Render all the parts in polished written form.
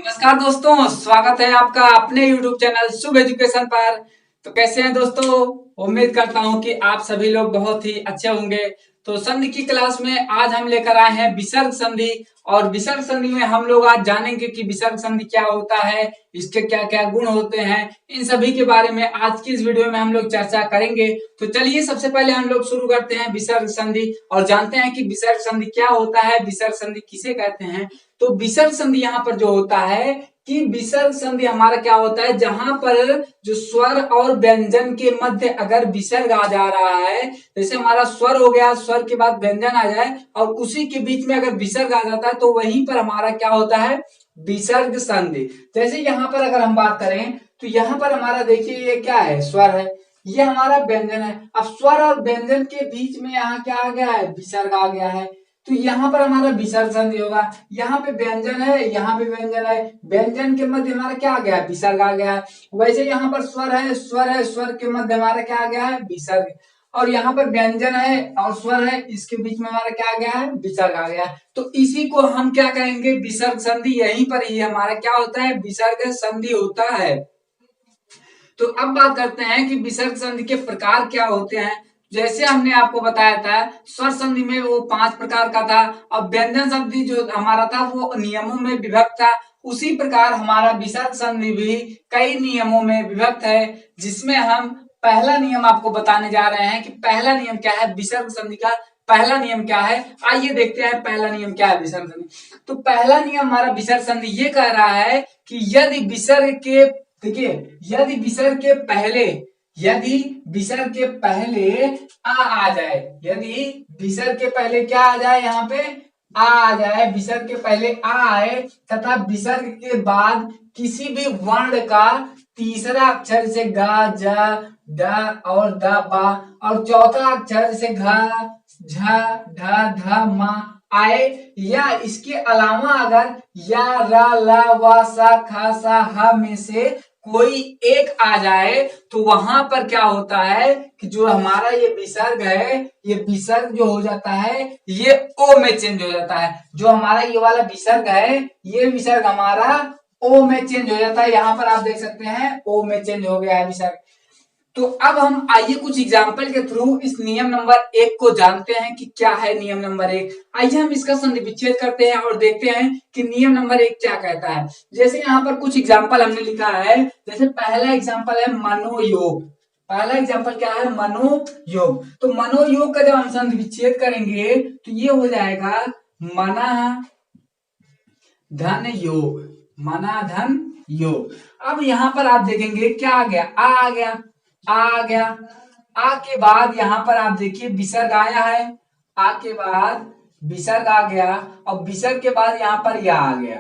नमस्कार दोस्तों, स्वागत है आपका अपने YouTube चैनल शुभ एजुकेशन पर। तो कैसे हैं दोस्तों? उम्मीद करता हूं कि आप सभी लोग बहुत ही अच्छे होंगे। तो संधि की क्लास में आज हम लेकर आए हैं विसर्ग संधि। और विसर्ग संधि में हम लोग आज जानेंगे कि विसर्ग संधि क्या होता है, इसके क्या क्या गुण होते हैं। इन सभी के बारे में आज की इस वीडियो में हम लोग चर्चा करेंगे। तो चलिए सबसे पहले हम लोग शुरू करते हैं विसर्ग संधि और जानते हैं कि विसर्ग संधि क्या होता है, विसर्ग संधि किसे कहते हैं। तो विसर्ग संधि यहाँ पर जो होता है कि विसर्ग संधि हमारा क्या होता है, जहां पर जो स्वर और व्यंजन के मध्य अगर विसर्ग आ जा रहा है, जैसे हमारा स्वर हो गया, स्वर के बाद व्यंजन आ जाए और उसी के बीच में अगर विसर्ग आ जाता है तो वहीं पर हमारा क्या होता है, विसर्ग संधि। जैसे यहाँ पर अगर हम बात करें तो यहाँ पर हमारा देखिए ये क्या है, स्वर है, ये हमारा व्यंजन है। अब स्वर और व्यंजन के बीच में यहाँ क्या आ गया है, विसर्ग आ गया है। तो यहाँ पर हमारा विसर्ग संधि होगा। यहाँ पे व्यंजन है, यहाँ पे व्यंजन है, व्यंजन के मध्य हमारा क्या आ गया है, विसर्ग आ गया है। वैसे यहाँ पर स्वर है, स्वर है, स्वर के मध्य हमारा क्या आ गया है, विसर्ग। और यहाँ पर व्यंजन है और स्वर है, इसके बीच में हमारा क्या आ गया है, विसर्ग आ गया है। तो इसी को हम क्या कहेंगे, विसर्ग संधि। यहीं पर ही हमारा क्या होता है, विसर्ग संधि होता है। तो अब बात करते हैं कि विसर्ग संधि के प्रकार क्या होते हैं। जैसे हमने आपको बताया था स्वर संधि में वो 5 प्रकार का था, और व्यंजन संधि जो हमारा था वो नियमों में विभक्त था। उसी प्रकार हमारा विसर्ग संधि भी कई नियमों में विभक्त है, जिसमें हम पहला नियम आपको बताने जा रहे हैं कि पहला नियम क्या है विसर्ग संधि का। पहला नियम क्या है, आइए देखते हैं पहला नियम क्या है विसर्ग संधि। तो पहला नियम हमारा विसर्ग संधि ये कह रहा है कि यदि विसर्ग के, देखिए, यदि विसर्ग के पहले, यदि विसर्ग के पहले आ जाए, यदि विसर्ग के पहले क्या आ जाए, यहाँ पे आ जाए, विसर्ग के पहले आ आए तथा विसर्ग के बाद किसी भी वर्ण का तीसरा अक्षर जैसे ग, ज, ड और द, बा, और चौथा अक्षर जैसे घ, झ, ढ, ध, म आए, या इसके अलावा अगर या, र, ल, व, स, ख, स, ह में से कोई एक आ जाए तो वहां पर क्या होता है कि जो हमारा ये विसर्ग है, ये विसर्ग जो हो जाता है ये ओ में चेंज हो जाता है। जो हमारा ये वाला विसर्ग है, ये विसर्ग हमारा ओ में चेंज हो जाता है। यहां पर आप देख सकते हैं ओ में चेंज हो गया है विसर्ग। तो अब हम आइए कुछ एग्जाम्पल के थ्रू इस नियम नंबर 1 को जानते हैं कि क्या है नियम नंबर 1। आइए हम इसका संधि विच्छेद करते हैं और देखते हैं कि नियम नंबर 1 क्या कहता है। जैसे यहाँ पर कुछ एग्जाम्पल हमने लिखा है, जैसे पहला एग्जाम्पल है मनोयोग। पहला एग्जाम्पल क्या है, मनोयोग। तो मनोयोग का जब हम संधि विच्छेद करेंगे तो ये हो जाएगा मना धन योग, मना धन योग। अब यहाँ पर आप देखेंगे क्या आ गया, आ गया, आ गया। आ के बाद यहाँ पर आप देखिए विसर्ग आया है, आ के बाद विसर्ग आ गया, और विसर्ग के बाद यहाँ पर या आ गया।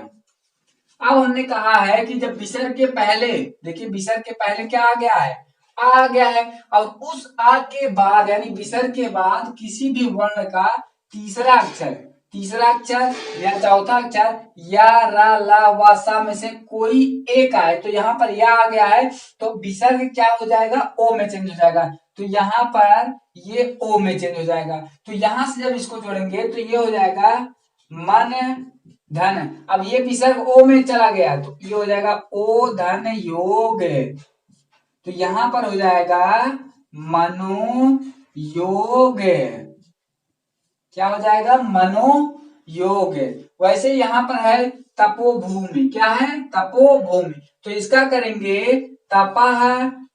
अब हमने कहा है कि जब विसर्ग के पहले, देखिए विसर्ग के पहले क्या आ गया है, आ गया है, और उस आ के बाद यानी विसर्ग के बाद किसी भी वर्ण का तीसरा अक्षर, तीसरा अक्षर या चौथा अक्षर या, रा, ला, वा, सा में से कोई एक आए, तो यहाँ पर या आ गया है तो विसर्ग क्या हो जाएगा, ओ में चेंज हो जाएगा। तो यहाँ पर ये ओ में चेंज हो जाएगा। तो यहां से जब इसको जोड़ेंगे तो ये हो जाएगा मन धन। अब ये विसर्ग ओ में चला गया तो ये हो जाएगा ओ धन योग। तो यहां पर हो जाएगा मनो योग। क्या हो जाएगा, मनो योग। वैसे यहां पर है तपोभूमि, क्या है, तपोभूमि। तो इसका करेंगे तपह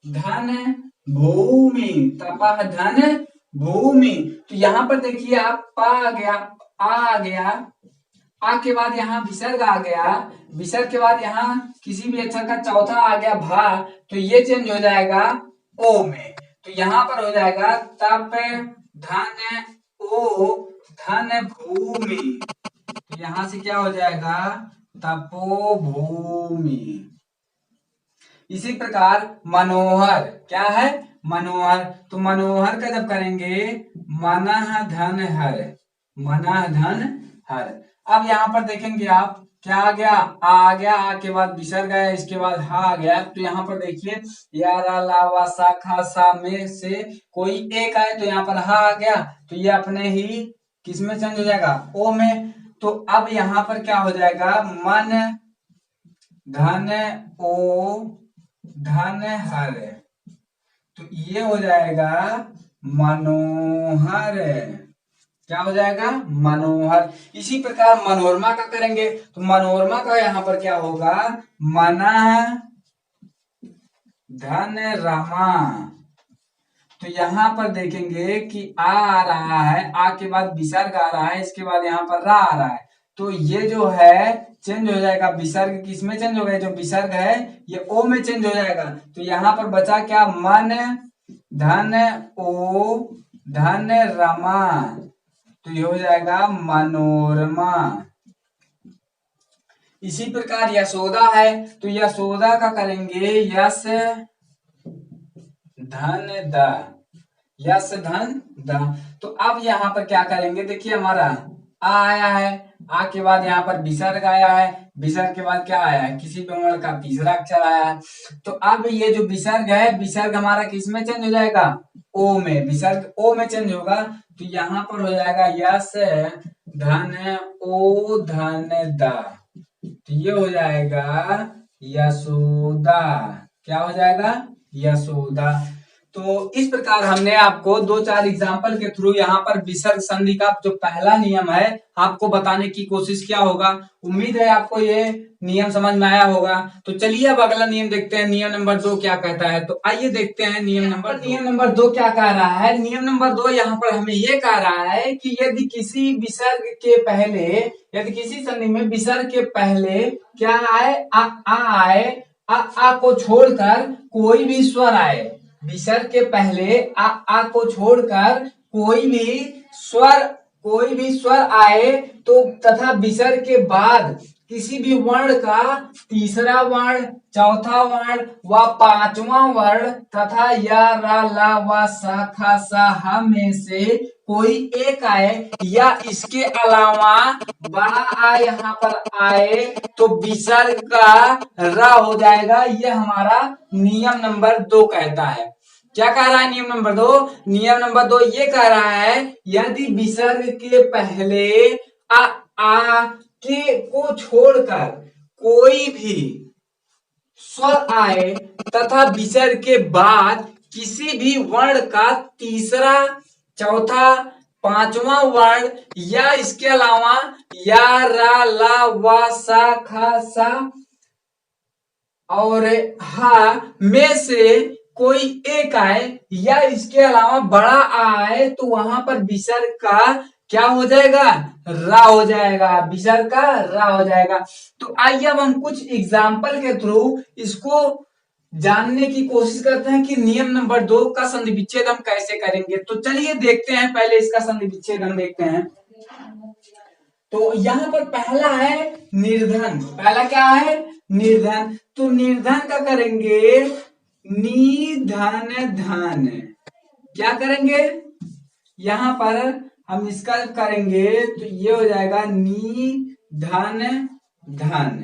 धन भूमि, तपह धन भूमि। तो यहां पर देखिए आप पा आ गया, आ गया, आ के बाद यहाँ विसर्ग आ गया, विसर्ग के बाद यहाँ किसी भी अक्षर का चौथा आ गया भा, तो ये चेंज हो जाएगा ओ में। तो यहाँ पर हो जाएगा तप धन ओ धन भूमि। तो यहां से क्या हो जाएगा, तपोभूमि। इसी प्रकार मनोहर, क्या है, मनोहर। तो मनोहर का जब करेंगे मनः धन हर, मनः धन हर। अब यहाँ पर देखेंगे आप क्या आ गया, आ गया, आ के बाद विसर्ग आया, इसके बाद हा आ गया। तो यहाँ पर देखिए या, रा, ला, वा, सा, खा, सा में से कोई एक आए तो यहाँ पर हा आ गया, तो ये अपने ही किस में चेंज हो जाएगा, ओ में। तो अब यहाँ पर क्या हो जाएगा, मन धन ओ धन हर, तो ये हो जाएगा मनोहर। क्या हो जाएगा? मनोहर। इसी प्रकार मनोरमा का करेंगे, तो मनोरमा का यहाँ पर क्या होगा? मना धन रमा। तो यहाँ पर देखेंगे कि आ रहा है, आ के बाद विसर्ग आ रहा है, इसके बाद यहाँ पर रा आ रहा है, तो ये जो है चेंज हो जाएगा। विसर्ग किस में चेंज हो गया? जो विसर्ग है ये ओ में चेंज हो जाएगा। तो यहाँ पर बचा क्या? मन धन ओ धन रमा, तो ये हो जाएगा मनोरमा। इसी प्रकार यशोदा है, तो यशोदा का करेंगे यश धन द, यश धन द। तो अब यहाँ पर क्या करेंगे? देखिए हमारा आ आया है, आ के बाद यहाँ पर विसर्ग आया है, विसर्ग के बाद क्या आया है? किसी भी वर्ण का तीसरा अक्षर आया है। तो अब ये जो विसर्ग है, विसर्ग हमारा किस में चेंज हो जाएगा? ओ में। विसर्ग ओ में चेंज होगा, तो यहाँ पर हो जाएगा यश धन ओ धन द, तो ये हो जाएगा यशोदा। क्या हो जाएगा? यशोदा। तो इस प्रकार हमने आपको दो चार एग्जाम्पल के थ्रू यहाँ पर विसर्ग संधि का जो पहला नियम है आपको बताने की कोशिश किया होगा। उम्मीद है आपको ये नियम समझ में आया होगा। तो चलिए अब अगला नियम देखते हैं, नियम नंबर 2 क्या कहता है। तो आइए देखते हैं नियम नंबर 2 क्या कह रहा है। नियम नंबर 2 यहाँ पर हमें ये कह रहा है कि यदि किसी विसर्ग के पहले, यदि किसी संधि में विसर्ग के पहले क्या आए? आ आए, आ को छोड़कर कोई भी स्वर आए, विसर्ग के पहले आ को छोड़कर कोई भी स्वर आए, तो तथा विसर्ग के बाद किसी भी वर्ण का तीसरा वर्ण, चौथा वर्ण व पांचवा वर्ण तथा या रा ला व सा खा सा हा में से कोई एक आए या इसके अलावा बड़ा आ यहाँ पर आए, तो विसर्ग का रा हो जाएगा। ये हमारा नियम नंबर 2 कहता है। क्या कह रहा है नियम नंबर 2? नियम नंबर 2 ये कह रहा है यदि विसर्ग के पहले आ के को छोड़कर कोई भी स्वर आए तथा विसर्ग के बाद किसी भी वर्ण का तीसरा, चौथा, पांचवा वर्ण या इसके अलावा या रा ला वा सा खा सा और हा में से कोई एक आए या इसके अलावा बड़ा आए, तो वहां पर विसर्ग का क्या हो जाएगा? रा हो जाएगा। विसर्ग का रा हो जाएगा। तो आइए अब हम कुछ एग्जाम्पल के थ्रू इसको जानने की कोशिश करते हैं कि नियम नंबर 2 का संधि विच्छेद हम कैसे करेंगे। तो चलिए देखते हैं, पहले इसका संधि विच्छेद हम देखते हैं। तो यहाँ पर पहला है निर्धन। पहला क्या है? निर्धन। तो निर्धन का करेंगे निधन धन। क्या करेंगे? यहाँ पर हम इसका करेंगे तो ये हो जाएगा निधन धन।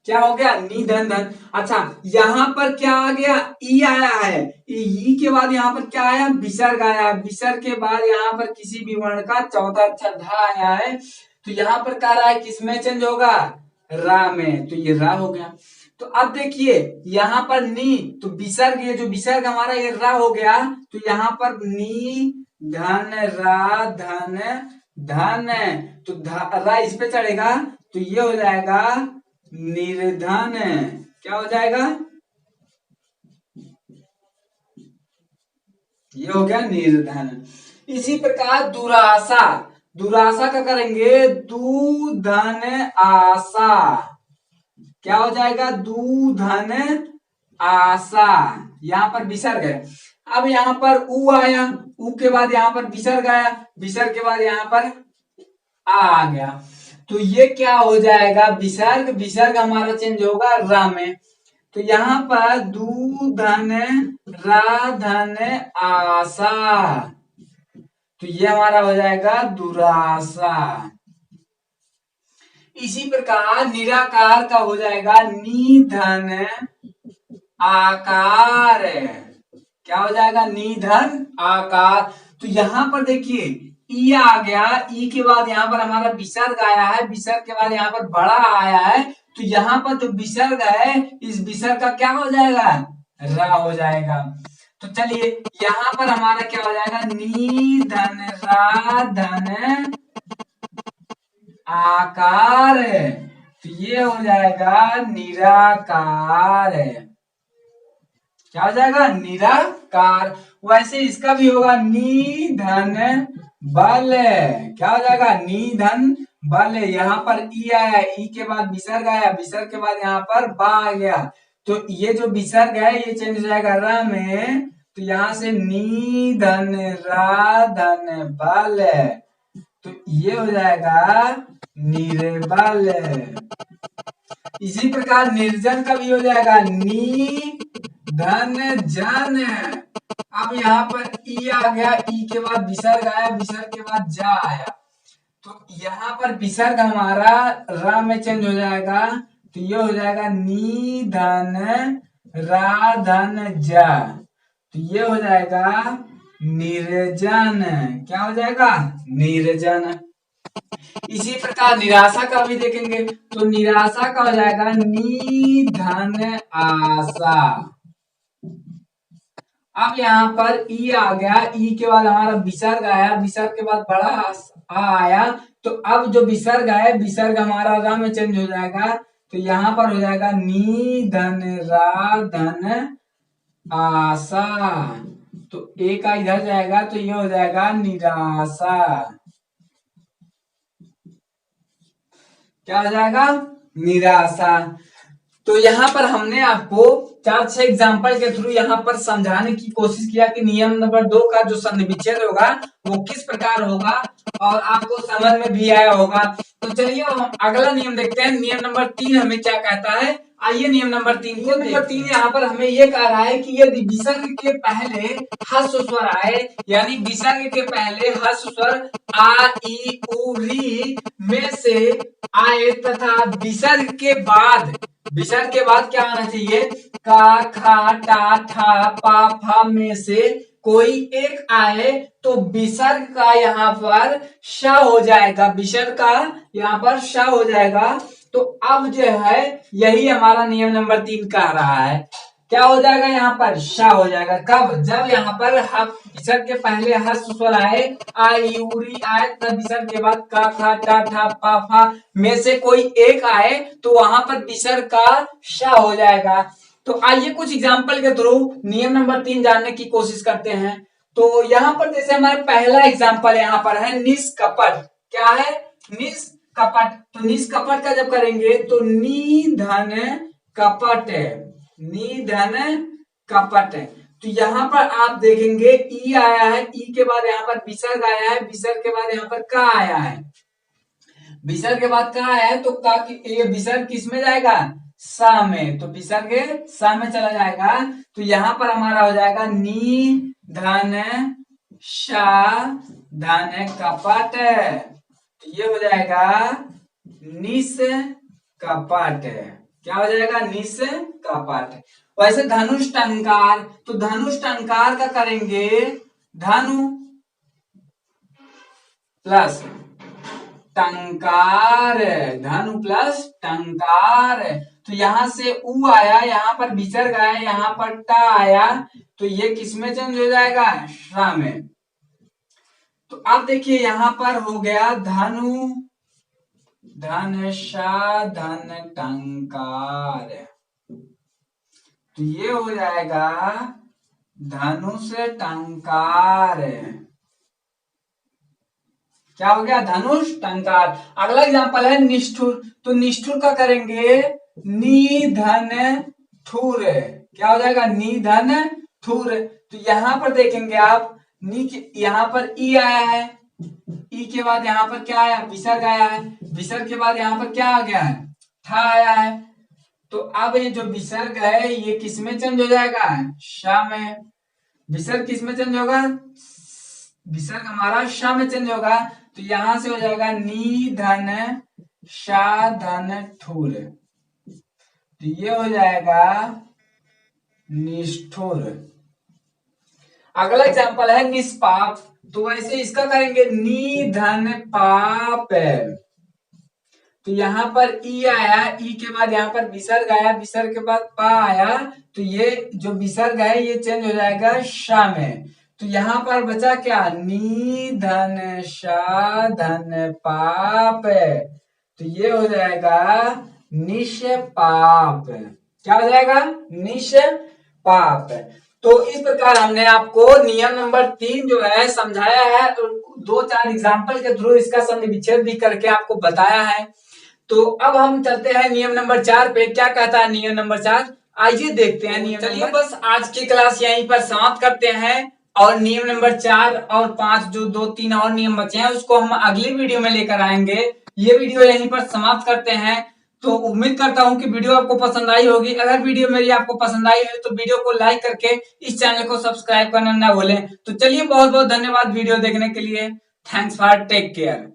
क्या हो गया? निधन धन। अच्छा, यहाँ पर क्या आ गया? ई आया है, ई के बाद यहाँ पर क्या आया? विसर्ग आया। विसर्ग के बाद यहाँ पर किसी भी वर्ण का चौथा अक्षर धा आया है, तो यहाँ पर क्या रहा है? किसमें चेंज होगा? रा में। तो ये रा हो गया। तो अब देखिए यहाँ पर नी, तो विसर्ग, ये जो विसर्ग हमारा ये रा हो गया, तो यहाँ पर नी धन रा धन धन, तो रा इस पे चढ़ेगा, तो ये हो जाएगा निर्धन। क्या हो जाएगा? ये हो गया निर्धन। इसी प्रकार दुराशा। दुराशा का करेंगे दू धन आशा। क्या हो जाएगा? दू धन आशा। यहाँ पर विसर्ग है। अब यहाँ पर ऊ आया, ऊ के बाद यहाँ पर विसर्ग आया, विसर्ग के बाद यहाँ पर आ गया, तो ये क्या हो जाएगा? विसर्ग। विसर्ग हमारा चेंज होगा रा में। तो यहाँ पर दू धन रा धन आशा, तो ये हमारा हो जाएगा दुराशा। इसी प्रकार निराकार का हो जाएगा निधन आकार। क्या हो जाएगा? निधन आकार। तो यहाँ पर देखिए ई आ गया, ई के बाद यहाँ पर हमारा विसर्ग आया है, विसर्ग के बाद यहाँ पर बड़ा आया है, तो यहाँ पर जो विसर्ग है इस विसर्ग का क्या हो जाएगा, रा हो जाएगा। तो चलिए यहाँ पर हमारा क्या हो जाएगा, नी धन रा धन आकार, तो ये हो जाएगा निराकार। क्या हो जाएगा, निराकार। वैसे इसका भी होगा नी धन बल, क्या हो जाएगा, नी धन बल। यहाँ पर ई आया, ई के बाद विसर्ग आया, विसर्ग के बाद यहाँ पर बा आ गया, तो ये जो विसर्ग है ये चेंज हो जाएगा र में, तो यहाँ से नी धन रा धन बल, तो ये हो जाएगा निर्बल। इसी प्रकार निर्जन का भी हो जाएगा नी धन जन। अब यहाँ पर ई आ गया, ई के बाद विसर्ग आया, विसर्ग के बाद जा आया, तो यहाँ पर विसर्ग हमारा रा में चेंज हो जाएगा, तो ये हो जाएगा नी धन रा धन जा, तो ये हो जाएगा निर्जन। क्या हो जाएगा, निर्जन। इसी प्रकार निराशा का भी देखेंगे, तो निराशा का हो जाएगा नी धन आशा। अब यहाँ पर ई आ गया, ई के बाद हमारा विसर्ग आया, विसर्ग के बाद बड़ा आ आया, तो अब जो विसर्ग है विसर्ग हमारा रा में चेंज हो जाएगा, तो यहाँ पर हो जाएगा नी धन रा धन आशा, तो ए का इधर जाएगा, तो ये हो जाएगा निराशा। क्या हो जाएगा, निराशा। तो यहाँ पर हमने आपको 4-6 एग्जाम्पल के थ्रू यहाँ पर समझाने की कोशिश किया कि नियम नंबर 2 का जो संधि विच्छेद होगा वो किस प्रकार होगा, और आपको समझ में भी आया होगा। तो चलिए हम अगला नियम देखते हैं, नियम नंबर 3 हमें क्या कहता है। आइए नियम नंबर 3 को, नंबर 3 यहाँ पर हमें ये कह रहा है कि यदि विसर्ग के पहले ह्रस्व स्वर आए, यानी विसर्ग के पहले ह्रस्व स्वर आ ई उ री में से आए तथा विसर्ग के बाद क्या आना चाहिए, का खा टा ठा पा फा में से कोई एक आए, तो विसर्ग का यहाँ पर श हो जाएगा, विसर्ग का यहाँ पर श हो जाएगा। तो अब जो है यही हमारा नियम नंबर 3 कह रहा है, क्या हो जाएगा, यहाँ पर श हो जाएगा। कब, जब यहाँ पर विसर्ग के पहले ह्रस्व स्वर आए, आ ई उ री आए, तब विसर्ग के बाद का खा टा ठा पा फा में से कोई एक आए, तो वहां पर विसर्ग का श हो जाएगा। तो आइए कुछ एग्जाम्पल के थ्रू नियम नंबर 3 जानने की कोशिश करते हैं। तो यहाँ पर जैसे हमारा पहला एग्जाम्पल यहाँ पर है निष्कपट। क्या है, निष्कपट। तो निष्कपट का जब करेंगे तो नी धन कपट, नी धन कपट। तो यहाँ पर आप देखेंगे ई आया है, ई के बाद यहाँ पर विसर्ग आया है, विसर्ग के बाद यहाँ पर का आया है, विसर्ग के बाद का आया है, तो का ये विसर्ग किस में जाएगा, सा में, तो विसर्ग सा में चला जाएगा। तो यहाँ पर हमारा हो जाएगा नी धन शा धन कपट, तो ये हो जाएगा निस कपट। क्या हो जाएगा, निस कपट। वैसे धनुष टंकार, तो धनुष टंकार का करेंगे धनु प्लस टंकार, धनु प्लस टंकार। तो यहां से उ आया, यहाँ पर विसर्ग आया, यहाँ पर टा आया, तो ये किस में चेंज हो जाएगा, श्रा में। तो अब देखिए यहाँ पर हो गया धनु धन शा धन टंकार, तो ये हो जाएगा धनुष टंकार। क्या हो गया, धनुष टंकार। अगला एग्जांपल है निष्ठुर। तो निष्ठुर का करेंगे नी धन ठुर। क्या हो जाएगा, नी धन ठुर। तो यहां पर देखेंगे आप नी के यहाँ पर ई आया है, ई के बाद यहाँ पर क्या आया, विसर्ग आया है, विसर्ग के बाद यहाँ पर क्या आ गया है, ठा आया है। तो अब ये जो विसर्ग है ये किस में चेंज हो जाएगा, शा में। विसर्ग किस में चेंज होगा, विसर्ग हमारा शा में चेंज होगा। तो यहां से हो जाएगा नी धन शा धन ठुर, तो ये हो जाएगा निष्ठुर। अगला एग्जांपल है निष्पाप। तो वैसे इसका करेंगे नी धन पाप, तो यहाँ पर ई आया, ई के बाद यहाँ पर विसर्ग आया, विसर्ग के बाद पा आया, तो ये जो विसर्ग है ये चेंज हो जाएगा शा में। तो यहाँ पर बचा क्या, नी धन शा धन पाप, तो ये हो जाएगा निष्पाप। क्या हो जाएगा, निष्पाप। तो इस प्रकार हमने आपको नियम नंबर 3 जो है समझाया है, 2-4 एग्जाम्पल के थ्रू इसका संधि विच्छेद भी करके आपको बताया है। तो अब हम चलते हैं नियम नंबर 4 पे। क्या कहता है नियम नंबर 4, आइए देखते हैं नियम। चलिए बस आज की क्लास यहीं पर समाप्त करते हैं, और नियम नंबर 4 और 5 जो 2-3 और नियम बचे हैं उसको हम अगली वीडियो में लेकर आएंगे। ये वीडियो यहीं पर समाप्त करते हैं। तो उम्मीद करता हूं कि वीडियो आपको पसंद आई होगी। अगर वीडियो मेरी आपको पसंद आई है तो वीडियो को लाइक करके इस चैनल को सब्सक्राइब करना ना भूलें। तो चलिए बहुत बहुत धन्यवाद वीडियो देखने के लिए। Thanks for take care.